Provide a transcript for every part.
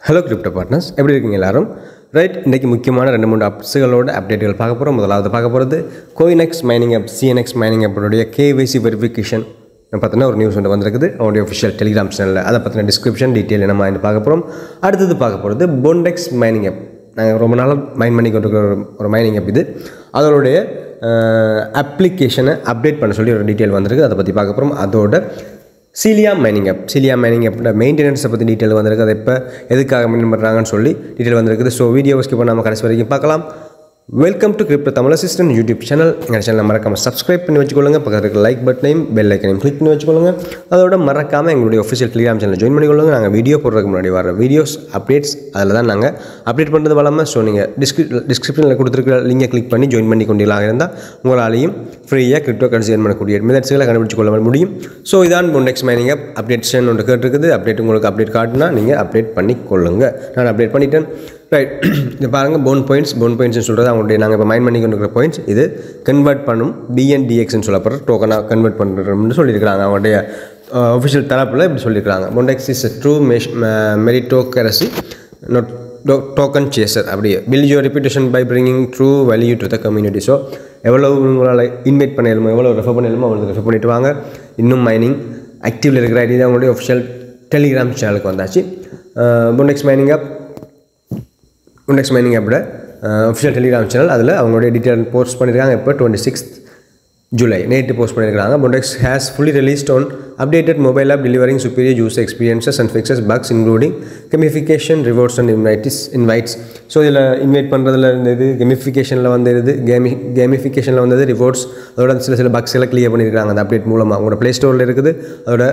Hello crypto partners, எப்படி இருக்கீங்க எல்லாரும்? ரைட், இன்னைக்கு முக்கியமான 2-3 அப்ஸ்களோட அப்டேட்டுகள் பார்க்க போறோம். முதலாவது பார்க்க போறது coinx mining app CNX mining app உடைய KYC வெரிஃபிகேஷன் பத்தின ஒரு நியூஸ் வந்து வந்திருக்குது. அவங்களுடைய official Telegram சேனல்ல அதை பத்தின டிஸ்கிரிப்ஷன் டீடைல் நம்ம இங்க பார்க்க போறோம். அடுத்து பார்க்க போறது BONDEX mining app. நாங்க ரொம்ப நாளா மைன் பண்ணி கொண்டிருக்கிற ஒரு மைனிங் app இது. அதோடைய அப்ளிகேஷனை அப்டேட் பண்ண சொல்லி ஒரு டீடைல் வந்திருக்கு. அதை பத்தி பார்க்க போறோம். அதோட CELIA mining app மெயின்டெனன்ஸ் பற்றி டீட்டெயில் வந்திருக்கு. அதை இப்போ எதுக்காக மெயின்டைன் பண்ணுறாங்கன்னு சொல்லி டீட்டெயில் வந்திருக்குது. ஸோ வீடியோவை ஸ்கிப் பண்ணாமல் கடைசி வரைக்கும் பார்க்கலாம். Welcome to crypto Tamil assistant YouTube channel. எங்கள் சேனலை மறக்காமல் சப்ஸ்கிரைப் பண்ணி வச்சுக்கொள்ளுங்க. பக்கத்துக்கு லைக் பட்டனையும் பெல் ஐக்கனையும் கிளிக் பண்ணி வச்சுக்கொள்ளுங்க. அதோட மறக்காமல் எங்களுடைய ஒஃபிஷியல் டெலிகிராம் சேனல் ஜாயின் பண்ணிக்கொள்ளுங்க. நாங்கள் வீடியோ போடுறதுக்கு முன்னாடி வர வீடியோஸ் அப்டேட்ஸ் அதில் தான் நாங்கள் அப்டேட் பண்ணுறது வளமாக. ஸோ நீங்கள் டிஸ்கிரிப்ஷனில் கொடுத்துருக்கிற லிங்கை கிளிக் பண்ணி ஜாயின் பண்ணி கொண்டீங்களாக இருந்தால் உங்களாலையும் ஃப்ரீயாக கிரிப்டோ கரன்சி ஏர்ன் பண்ணக்கூடிய மெத்தட்ஸ்களை கண்டுபிடிச்சு கொள்ள முடியும். ஸோ இதான் BONDEX மைனிங் app அப்டேட்ஷன் ஒன்று கேட்டிருக்குது. அப்டேட் உங்களுக்கு அப்டேட் காட்டுனா நீங்கள் அப்டேட் பண்ணி கொள்ளுங்க. நான் அப்டேட் பண்ணிட்டேன். ரைட், இது பாருங்கள் போன் பாயிண்ட்ஸ்னு சொல்கிறது அவங்களுடைய நாங்கள் இப்போ மைன் பண்ணி கொண்டு இருக்கிற பாயிண்ட்ஸ். இது கன்வெர்ட் பண்ணும் BNDXன்னு சொல்லப்படுற டோக்கனாக கன்வெர்ட் பண்ணுறோம்னு சொல்லியிருக்கிறாங்க. அவங்களுடைய ஒஃபிஷியல் தரப்பில் இப்படி சொல்லியிருக்கிறாங்க. BONDEX is a true meritocracy not token chaser. அப்படியே build your reputation by bringing true value to the community. So எவ்வளோ உங்களால் இன்வைட் பண்ணலுமோ எவ்வளோ ரெஃபர் பண்ணலுமோ அவ்வளோ ரெஃபர் பண்ணிட்டு வாங்க. இன்னும் மைனிங் ஆக்டிவில் இருக்கிற ஐடி தான் அவங்களுடைய ஒஃபிஷியல் டெலிகிராம் சேனலுக்கு வந்தாச்சு. BONDEX mining app official Telegram channel அதில் அவங்களுடைய டீட்டெயில் போஸ்ட் பண்ணியிருக்காங்க. இப்போ 26 ஜூலை நேற்று போஸ்ட் பண்ணியிருக்காங்க. BONDEX has fully released on updated mobile app delivering superior user experiences and fixes bugs including gamification, rewards and invites. So இதில் invite பண்ணுறதுல இருந்தது, கெமிஃபிகேஷனில் வந்தது, கேமிஃபிகேஷனில் வந்தது, ரிவார்ட்ஸ், அதோட சில பக்ஸ் எல்லாம் கிளியர் பண்ணியிருக்காங்க அந்த அப்டேட் மூலமாக. உங்களோட ப்ளே ஸ்டோரில் இருக்குது. அதோட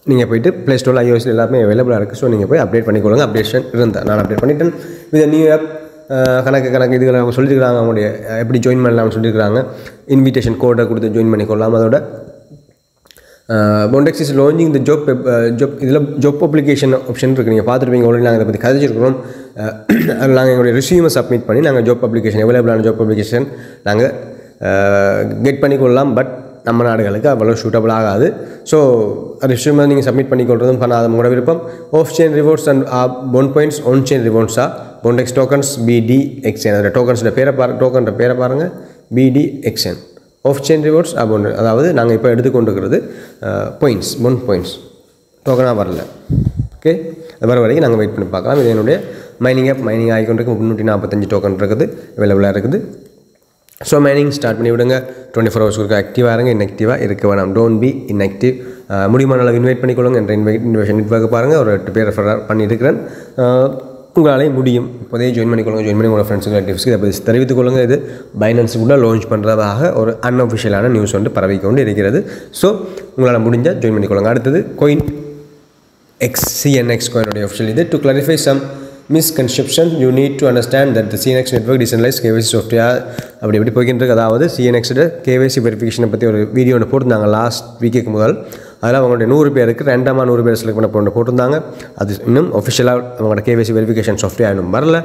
நீங்கள் போய்ட்டு ப்ளே ஸ்டோரில் iOS எல்லாமே அவைலபிளாக இருக்குது. ஸோ நீங்கள் போய் அப்டேட் பண்ணிக்கொள்ளுங்க. அப்டேஷன் இருந்தால் நான் அப்டேட் பண்ணிட்டேன். இது நியூ ஆப் கணக்கு இதுகளை அவங்க சொல்லியிருக்கிறாங்க. அவங்களுடைய எப்படி ஜாயின் பண்ணலாம்னு சொல்லியிருக்கிறாங்க. இன்விடேஷன் கோடை கொடுத்து ஜாயின் பண்ணிக்கொள்ளலாம். அதோட BONDEX is launching the job இதில் ஜாப் அப்ளிகேஷன் ஆப்ஷன் இருக்குது. நீங்கள் பார்த்துருப்பீங்க ஆல்ரெடி. நாங்கள் இதை பற்றி கதைச்சிருக்கிறோம். அதில் நாங்கள் எங்களுடைய ரிசியூமை சப்மிட் பண்ணி நாங்கள் ஜாப் அப்ளிகேஷன் அவைலபிளான ஜாப் அப்ளிகேஷன் நாங்கள் கெட் பண்ணிக்கொள்ளலாம். பட் நம்ம நாடுகளுக்கு அவ்வளோ சூட்டபிள் ஆகாது. ஸோ ரிசியூமை நீங்கள் சப்மிட் பண்ணிக்கொள்றதும் பண்ணாத உங்களோட விருப்பம். Off chain rewards and bond points on chain ரிவார்ட்ஸாக BONDEX டோக்கன்ஸ் BDXN. அதில் டோக்கன்ஸோட பேரை பாருங்கள் BDXN. ஆஃப் செயின் ரிவார்ட்ஸ் அதாவது நாங்கள் இப்போ எடுத்துக்கொண்டிருக்கிறது பாயிண்ட்ஸ், பொன் பாயிண்ட்ஸ் டோக்கனாக வரல. ஓகே, அது வர வரைக்கும் நாங்கள் வெயிட் பண்ணி பார்க்கலாம். இது என்னுடைய மைனிங் ஆப் மைனிங் ஆகிக்கொண்டிருக்கு. 345 டோக்கன் இருக்குது, அவைலபிளாக இருக்குது. ஸோ மைனிங் ஸ்டார்ட் பண்ணி விடுங்க. 24 ஹவர்ஸ் கொடுக்க ஆக்டிவாக இருங்க, இன்ஆக்டிவாக இருக்க வேணாம். Don't be inactive. முடியுமான அளவு இன்வைட் பண்ணிக்கொள்ளுங்க. என்ற இன்வைஷன் நெட்வொர்க்கு பாருங்கள். ஒரு 8 பேர் ரெஃபர் பண்ணியிருக்கிறேன். உங்களாலே முடியும். இப்போதே ஜாயின் பண்ணிக்கொள்ளுங்க. ஜாயின் பண்ணி உங்களோட ஃப்ரெண்ட்ஸுக்கு ரிலேட்டிவ்ஸ்க்கு இதை பற்றி தெரிவித்துக் கொள்ளுங்கள். இது பைனான்ஸ் கூட லான்ச் பண்ணுறதாக ஒரு அன்அஃபிஷியலான நியூஸ் வந்து பரவிக்கொண்டு இருக்கிறது. ஸோ உங்களால் முடிஞ்சால் ஜாயின் பண்ணிக்கொள்ளுங்க. அடுத்தது coinx CNX coinோடைய official இது. To clarify some misconception you need to understand that the CNX network decentralized KYC software அப்படி போய்கிட்டு. அதாவது CNX KYC வெரிஃபிகேஷனை பற்றி ஒரு வீடியோ ஒன்று போட்டிருந்தாங்க லாஸ்ட் வீக்குக்கு முதல். அதில் அவங்களுடைய 100 பேருக்கு ரேண்டமாக 100 பேர் செலக்ட் பண்ண போட்டிருந்தாங்க. அது இன்னும் ஒஃபிஷியலாக அவங்களோட KYC வெரிஃபிகேஷன் சாஃப்ட்வேர் இன்னும் வரல.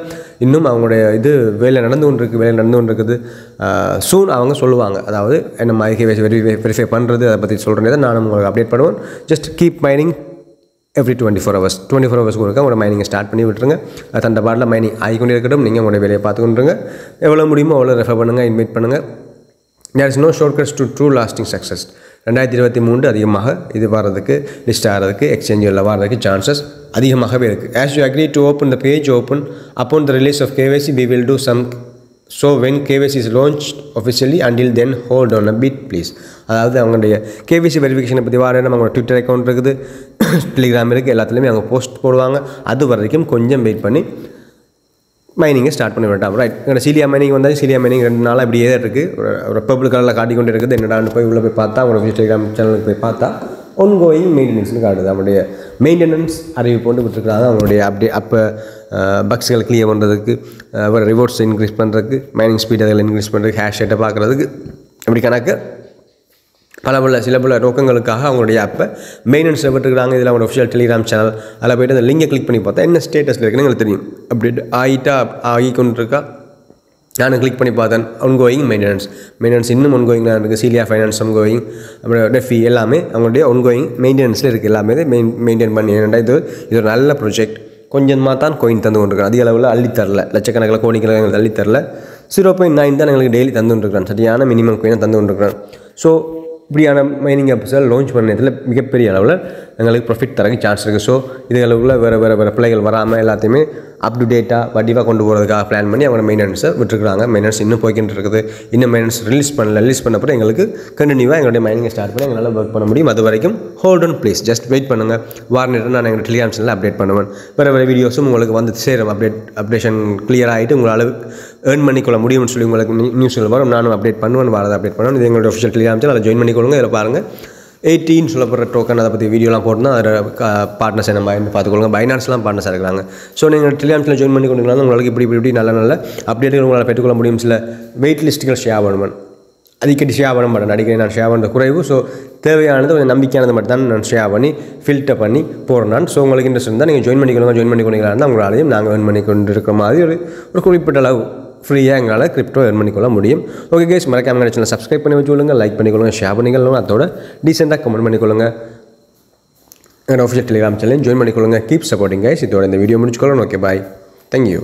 இன்னும் அவங்களுடைய இது வேலை நடந்து கொண்டு இருக்குது. சூன் அவங்க சொல்லுவாங்க. அதாவது என்ன மாதிரி KYC வெரிஃபை பண்ணுறது அதை பற்றி சொல்கிறேன். நானும் உங்களுக்கு அப்டேட் பண்ணுவேன். Just keep mining every 24 hours கொடுக்க உங்களோட மைனிங்கை ஸ்டார்ட் பண்ணி விட்டுருங்க. அது அந்த பாட்டில் மைனிங் ஆகிக்கொண்டே இருக்கட்டும். நீங்கள் உங்களோட வேலையை பார்த்துக்கொண்டுருங்க. எவ்வளோ முடியுமோ அவ்வளோ ரெஃபர் பண்ணுங்கள், இன்வைட் பண்ணுங்கள். There is no shortcuts to true lasting success. 2023 அதிகமாக இது வர்றதுக்கு, லிஸ்ட் ஆகிறதுக்கு, எக்ஸ்சேஞ்சில் வர்றதுக்கு சான்சஸ் அதிகமாகவே இருக்குது. As you agree to open the page upon the release of KYC we will do some. So when KYC is launched officially, until then hold on a bit please. அதாவது அவங்களுடைய KYC வெரிஃபிகேஷனை பற்றி வார நம்ம அவங்களோட Twitter account இருக்குது, Telegram இருக்குது, எல்லாத்துலேயுமே அவங்க போஸ்ட் போடுவாங்க. அது வரைக்கும் கொஞ்சம் வெயிட் பண்ணி மைனிங்கை ஸ்டார்ட் பண்ணி விட்டான். ரைட், எங்களோட CELIA மைனிங் வந்தால் CELIA மைனிங் 2 நாளாக இப்படியே தான் இருக்குது. ஒரு பர்பிள் கலரில் காட்டிக்கொண்டு இருக்குது. என்னடான்னு போய் உள்ளே போய் பார்த்தா, அவங்களோட டெலிகிராம் சேனலுக்கு போய் பார்த்தா ஒன்கோயிங் மெயின்டெனன்ஸ்னு காட்டுது. அவங்களுடைய மெயின்டெனன்ஸ் அறிவிப்பு போட்டு விட்டுருக்காங்க. அவங்களுடைய அப்போ பக்ஸ்களை கிளியர் பண்ணுறதுக்கு, ரிவார்ட்ஸ் இன்க்ரீஸ் பண்ணுறதுக்கு, மைனிங் ஸ்பீட் அதில் இன்க்ரீஸ் பண்ணுறதுக்கு, ஹேஷ் ரேட்டை பார்க்குறதுக்கு, அப்படி கணக்கு சில பல நோக்கங்களுக்காக அவங்களுடைய ஆப்பை மெயின்டெனன்ஸில் விட்டுருக்காங்க. இதில் அவங்களோட ஒஃபிஷியல் டெலிகிராம் சேனல் அதில் போய்ட்டு அந்த லிங்கை கிளிக் பண்ணி பார்த்தா என்ன ஸ்டேட்டஸில் இருக்குன்னு எங்களுக்கு தெரியும். அப்டேட் ஆகிக்கொண்டிருக்கா. நான் கிளிக் பண்ணி பார்த்தேன். ஒன்கோயிங் மெயின்டெனன்ஸ் இன்னும் ஒன்கோயிங்லாம் இருக்குது. CELIA ஃபைனான்ஸ் ஒன்கோயிங், அப்புறம் டெஃபி எல்லாமே அவங்களுடைய ஒன்கோயிங் மெயின்டெனன்ஸில் இருக்குது. எல்லாமே மெயின்டைன் பண்ணி. ஏன்னா இது ஒரு நல்ல ப்ராஜெக்ட். கொஞ்சமாக தான் கோயின் தந்து கொண்டிருக்கிறோம். அதிக அளவில் அள்ளித்தரல, லட்சக்கணக்கில் கோடிக்கணக்கில் அள்ளித்தரல. 0.9 தான் எங்களுக்கு டெய்லி தந்து கொண்டிருக்கிறோம். சரியான மினிமம் கோயினை தந்து கொண்டிருக்கிறோம். ஸோ இப்படியான மைனிங் ஆப்ஸை லான்ச் பண்ண நேரத்தில் மிகப்பெரிய அளவில் எங்களுக்கு ப்ராஃபிட் தரக்கு சான்ஸ் இருக்குது. ஸோ இது அளவில் வேறு பிள்ளைகள் வராமல் எல்லாத்தையுமே அப் டு டேட்டாக வடிவாக கொண்டு போகிறதுக்காக பிளான் பண்ணி அவங்க மெயின்டெனன்ஸை விட்டுருக்காங்க. மெயின்டெனன்ஸ் இன்னும் போய்கிட்டு இருக்குது. இன்னும் மெயின்டெனன்ஸ் ரிலீஸ் பண்ணப்போ எங்களுக்கு கண்டினியூவாக எங்களுடைய மைனிங்கை ஸ்டார்ட் பண்ணி எங்களால் ஒர்க் பண்ண முடியும். அது வரைக்கும் hold on please, just wait பண்ணுங்கள். வாரநேரம் நான் எங்கள் டெலிகிராம் சேனலில் அப்டேட் பண்ணுவேன். வேறு வீடியோஸும் உங்களுக்கு வந்து சேரும். அப்டேஷன் கிளியர் ஆகிட்டு உங்களால் ஏர்ன் பண்ணிக்கொள்ள முடியும்னு சொல்லி உங்களுக்கு நியூஸில் வரும். நானும் அப்டேட் பண்ணுவேன், வாரதை அப்டேட் பண்ணுவேன். இது எங்களுடைய ஒஃபிஷியல் டெலிகிராம் சேனல், அதை ஜாயின் பண்ணிக்கொள்ளுங்க. இதில் பாருங்கள் 18 சொல்லப்படுற டோக்கன் அதை பற்றி வீடியோலாம் போட்டுனா அதில் பார்ட்னர்ஸ் நம்ம பார்த்துக்கொள்ளுங்க. பைனான்ஸ்லாம் பார்ட்னர்ஸாக இருக்கிறாங்க. ஸோ நீங்கள் டெலிகிராம்ஸில் ஜாயின் பண்ணி கொண்டிருக்கலாம். உங்களுக்கு இப்படி நல்ல அப்டேட்டுகள் உங்களால் பெற்றுக்கொள்ள முடியும். சில வெயிட் லிஸ்ட்டுகள் ஷேர் பண்ணுவேன். அடிக்கடி ஷேர் பண்ண மாட்டேன், அடிக்கடி நான் ஷேர் பண்ணுற குறைவு. ஸோ தேவையானது கொஞ்சம் நம்பிக்கையானது மட்டும் தான் நான் ஷேர் பண்ணி ஃபில்டர் பண்ணி போகிறேன் நான். ஸோ உங்களுக்கு இன்ட்ரெஸ்ட் இருந்தால் நீங்கள் ஜாயின் பண்ணிக்கொள்ளுங்க. உங்களாலையும் நாங்கள் ஏர்ன் பண்ணி கொண்டு இருக்கிற மாதிரி ஒரு குறிப்பிட்ட அளவு ஃப்ரீயாக எங்களால் கிரிப்டோ ஏர்ன் பண்ணிக்கொள்ள முடியும். ஓகே கைஸ், மறக்காம சேனலை சப்ஸ்கிரைப் பண்ணி வச்சுக்கொள்ளுங்க, லைக் பண்ணிக்கொள்ளுங்க, ஷேர் பண்ணிக்கொள்ளுங்க. அதோட டீசெண்டாக கமெண்ட் பண்ணிக்கொள்ளுங்க. என்னோட ஆஃபிஷியல் டெலிகிராம் சேனலையும் ஜாயின் பண்ணிக்கொள்ளுங்க. Keep supporting guys. இதோட இந்த வீடியோ முடிச்சுக்கொள்ளுங்க. Okay, bye, thank you.